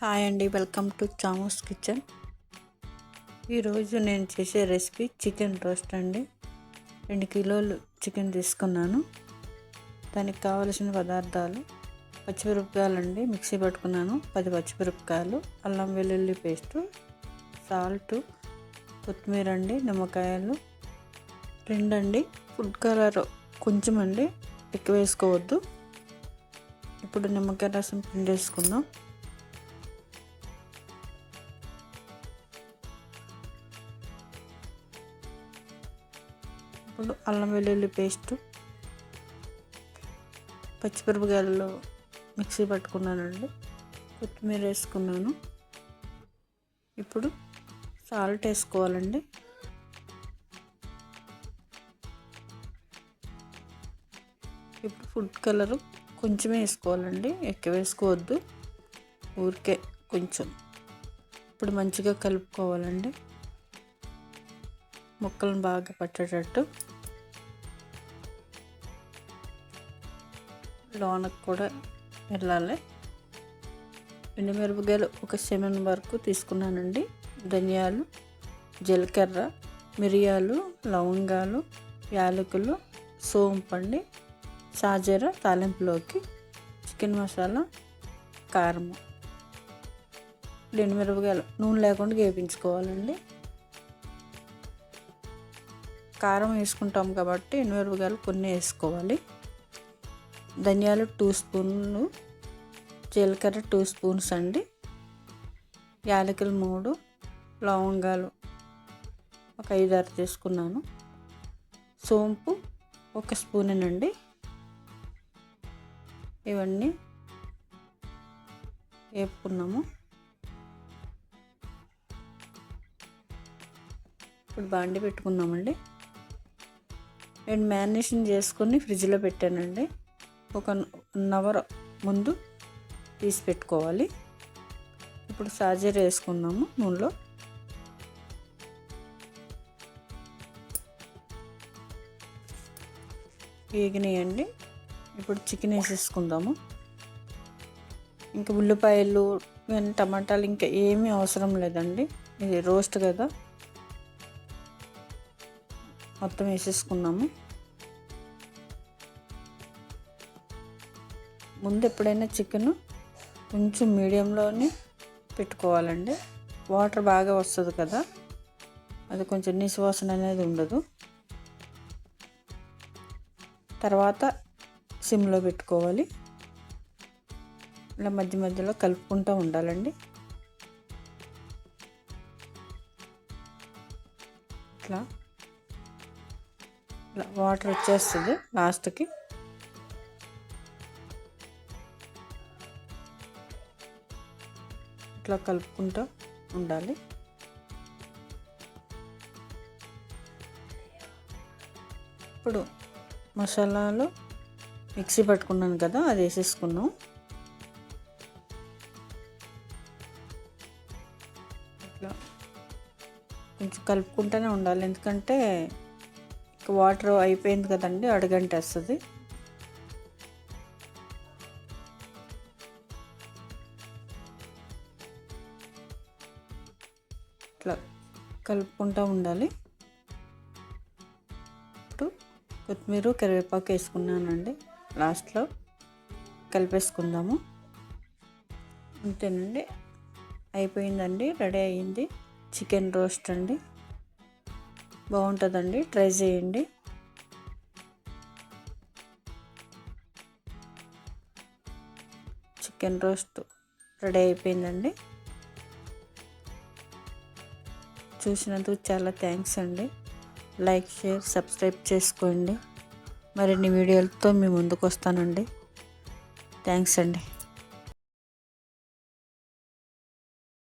Hi అండి, welcome to చామోస్ kitchen. ఈరోజు నేను చేసే రెసిపీ చికెన్ రోస్ట్ అండి. 2 కిలోలు చికెన్ తీసుకున్నాను. దానికి కావలసిన పదార్థాలు: పచ్చిమిరపకాయలు అండి, మిక్సీ పట్టుకున్నాను. 10 పచ్చిమిరపకాయలు, అల్లం వెల్లుల్లి పేస్టు, సాల్ట్, కొత్తిమీర అండి, నిమ్మకాయలు 2 అండి, ఫుడ్ కలర్ కొంచెం అండి, ఎక్కువ వేసుకోవద్దు. ఇప్పుడు నిమ్మకాయ రసం పిండేసుకుందాం. ఇప్పుడు అల్లం వెల్లుల్లి పేస్టు, పచ్చిమిరపకాయలు మిక్సీ పట్టుకున్నానండి, కొత్తిమీర వేసుకున్నాను. ఇప్పుడు సాల్ట్ వేసుకోవాలండి. ఇప్పుడు ఫుడ్ కలరు కొంచెమే వేసుకోవాలండి, ఎక్కువ వేసుకోవద్దు, ఊరికే కొంచెం. ఇప్పుడు మంచిగా కలుపుకోవాలండి, ముక్కలను బాగా పట్టేటట్టు. లోనకు కూడా వెళ్ళాలి. ఎండుమిరపకాయలు ఒక 7 వరకు తీసుకున్నానండి. ధనియాలు, జీలకర్ర, మిరియాలు, లవంగాలు, యాలకులు, సోంపండి, సాజీర తాలింపులోకి, చికెన్ మసాలా, కారము. ఎండుమిరపకాయలు నూనె లేకుండా వేయించుకోవాలండి. కారం వేసుకుంటాం కాబట్టి ఎండుమిరపకాయలు కొన్ని వేసుకోవాలి. ధనియాలు 2 స్పూన్లు, జీలకర్ర 2 స్పూన్స్ అండి, యాలకులు 3, లవంగాలు ఒక 5-6 తీసుకున్నాను, సోంపు 1 స్పూనేనండి. ఇవన్నీ వేపుకున్నాము. ఇప్పుడు బాండి పెట్టుకున్నామండి. నేను మ్యారినేషన్ చేసుకొని ఫ్రిడ్జ్లో పెట్టానండి. ఒక 1 అవర్ ముందు తీసి పెట్టుకోవాలి. ఇప్పుడు సాజీర వేసుకున్నాము నూనెలో. వేగినాయండి. ఇప్పుడు చికెన్ వేసేసుకుందాము. ఇంకా ఉల్లిపాయలు, టమాటాలు ఇంకా ఏమీ అవసరం లేదండి, ఇది రోస్ట్ కదా. మొత్తం వేసేసుకున్నాము. ముందు ఎప్పుడైనా చికెన్ కొంచెం మీడియంలోనే పెట్టుకోవాలండి. వాటర్ బాగా వస్తుంది కదా, అది కొంచెం నీసువాసన అనేది ఉండదు. తర్వాత సిమ్లో పెట్టుకోవాలి. ఇలా మధ్య మధ్యలో కలుపుకుంటూ ఉండాలండి. ఇట్లా వాటర్ వచ్చేస్తుంది లాస్ట్కి. ఇట్లా కలుపుకుంటూ ఉండాలి. ఇప్పుడు మసాలాలు మిక్సీ పట్టుకున్నాను కదా, అది వేసేసుకున్నాం. ఇట్లా కొంచెం కలుపుకుంటూనే ఉండాలి, ఎందుకంటే వాటర్ అయిపోయింది కదండి, అడుగంటేస్తుంది. ఇట్లా కలుపుకుంటూ ఉండాలి. ఇప్పుడు కొత్తిమీర, కరివేపాకు వేసుకున్నానండి లాస్ట్లో. కలిపేసుకుందాము. అంతేనండి, అయిపోయిందండి, రెడీ అయ్యింది చికెన్ రోస్ట్ అండి. బాగుంటుందండి, ట్రై చేయండి. చికెన్ రోస్ట్ రెడీ అయిపోయిందండి. చూసినందుకు చాలా థ్యాంక్స్ అండి. లైక్, షేర్, సబ్స్క్రైబ్ చేసుకోండి. మరిన్ని వీడియోలతో మీ ముందుకు వస్తానండి. థ్యాంక్స్ అండి.